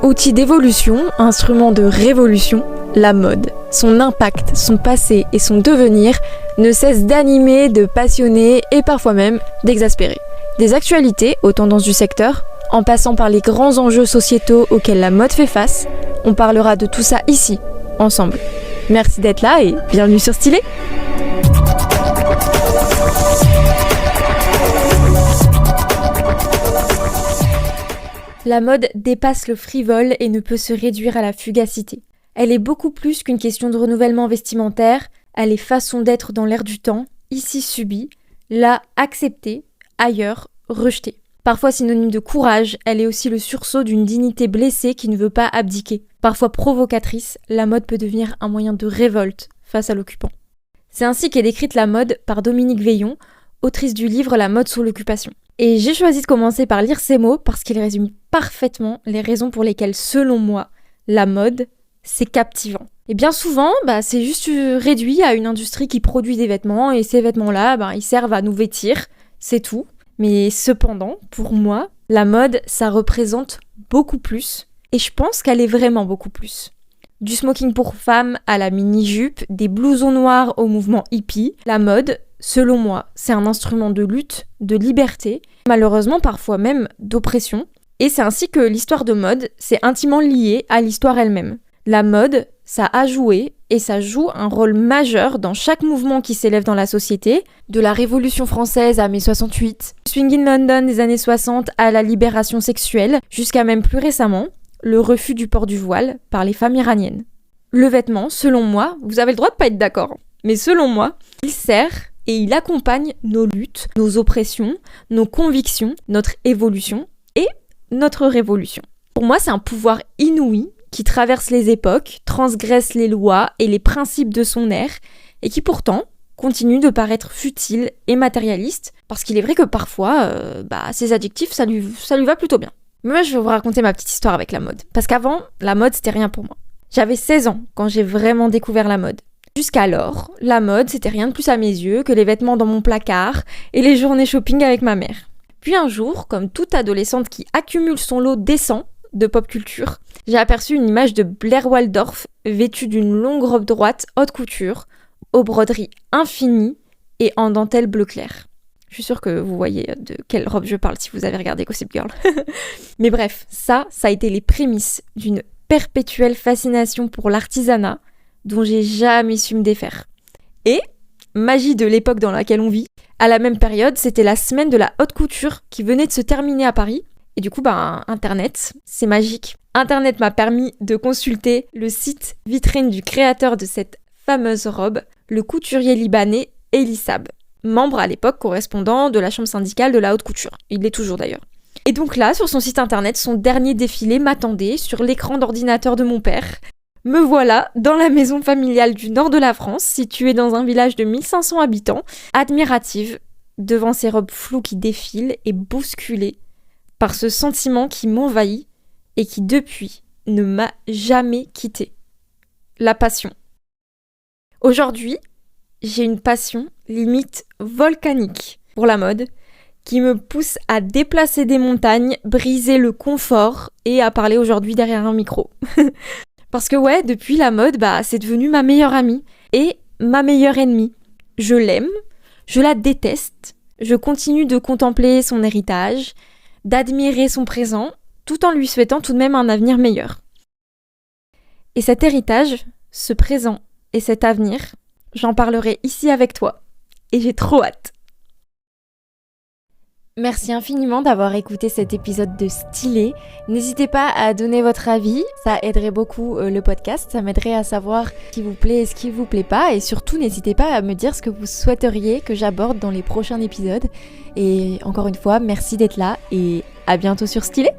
Outil d'évolution, instrument de révolution, la mode, son impact, son passé et son devenir ne cessent d'animer, de passionner et parfois même d'exaspérer. Des actualités aux tendances du secteur, en passant par les grands enjeux sociétaux auxquels la mode fait face, on parlera de tout ça ici, ensemble. Merci d'être là et bienvenue sur Stylé. La mode dépasse le frivole et ne peut se réduire à la fugacité. Elle est beaucoup plus qu'une question de renouvellement vestimentaire, elle est façon d'être dans l'air du temps, ici subie, là acceptée, ailleurs rejetée. Parfois synonyme de courage, elle est aussi le sursaut d'une dignité blessée qui ne veut pas abdiquer. Parfois provocatrice, la mode peut devenir un moyen de révolte face à l'occupant. C'est ainsi qu'est décrite la mode par Dominique Veillon, autrice du livre La mode sous l'occupation. Et j'ai choisi de commencer par lire ces mots parce qu'ils résument parfaitement les raisons pour lesquelles, selon moi, la mode, c'est captivant. Et bien souvent, c'est juste réduit à une industrie qui produit des vêtements et ces vêtements-là, ils servent à nous vêtir, c'est tout. Mais cependant, pour moi, la mode, ça représente beaucoup plus et je pense qu'elle est vraiment beaucoup plus. Du smoking pour femmes à la mini-jupe, des blousons noirs au mouvement hippie, la mode, selon moi, c'est un instrument de lutte, de liberté, malheureusement parfois même d'oppression. Et c'est ainsi que l'histoire de mode, c'est intimement lié à l'histoire elle-même. La mode, ça a joué et ça joue un rôle majeur dans chaque mouvement qui s'élève dans la société, de la Révolution française à mai 68, Swing in London des années 60 à la libération sexuelle, jusqu'à même plus récemment, le refus du port du voile par les femmes iraniennes. Le vêtement, selon moi, vous avez le droit de pas être d'accord, mais selon moi, il sert et il accompagne nos luttes, nos oppressions, nos convictions, notre évolution et notre révolution. Pour moi, c'est un pouvoir inouï qui traverse les époques, transgresse les lois et les principes de son ère, et qui pourtant continue de paraître futile et matérialiste, parce qu'il est vrai que parfois, ces adjectifs, ça lui va plutôt bien. Mais moi, je vais vous raconter ma petite histoire avec la mode, parce qu'avant, la mode, c'était rien pour moi. J'avais 16 ans quand j'ai vraiment découvert la mode. Jusqu'alors, la mode, c'était rien de plus à mes yeux que les vêtements dans mon placard et les journées shopping avec ma mère. Puis un jour, comme toute adolescente qui accumule son lot décent de pop culture, j'ai aperçu une image de Blair Waldorf vêtue d'une longue robe droite haute couture, aux broderies infinies et en dentelle bleu clair. Je suis sûre que vous voyez de quelle robe je parle si vous avez regardé Gossip Girl. Mais bref, ça a été les prémices d'une perpétuelle fascination pour l'artisanat dont j'ai jamais su me défaire. Et, magie de l'époque dans laquelle on vit, à la même période, c'était la semaine de la haute couture qui venait de se terminer à Paris. Et du coup, Internet, c'est magique. Internet m'a permis de consulter le site vitrine du créateur de cette fameuse robe, le couturier libanais Elissab, membre à l'époque correspondant de la chambre syndicale de la haute couture. Il l'est toujours d'ailleurs. Et donc là, sur son site internet, son dernier défilé m'attendait sur l'écran d'ordinateur de mon père. Me voilà dans la maison familiale du nord de la France, située dans un village de 1500 habitants, admirative devant ces robes floues qui défilent et bousculée par ce sentiment qui m'envahit et qui depuis ne m'a jamais quittée. La passion. Aujourd'hui, j'ai une passion limite volcanique pour la mode qui me pousse à déplacer des montagnes, briser le confort et à parler aujourd'hui derrière un micro. Parce que depuis la mode, c'est devenu ma meilleure amie et ma meilleure ennemie. Je l'aime, je la déteste, je continue de contempler son héritage, d'admirer son présent, tout en lui souhaitant tout de même un avenir meilleur. Et cet héritage, ce présent et cet avenir, j'en parlerai ici avec toi. Et j'ai trop hâte. Merci infiniment d'avoir écouté cet épisode de Stylé. N'hésitez pas à donner votre avis, ça aiderait beaucoup le podcast, ça m'aiderait à savoir ce qui vous plaît et ce qui vous plaît pas. Et surtout, n'hésitez pas à me dire ce que vous souhaiteriez que j'aborde dans les prochains épisodes. Et encore une fois, merci d'être là et à bientôt sur Stylé.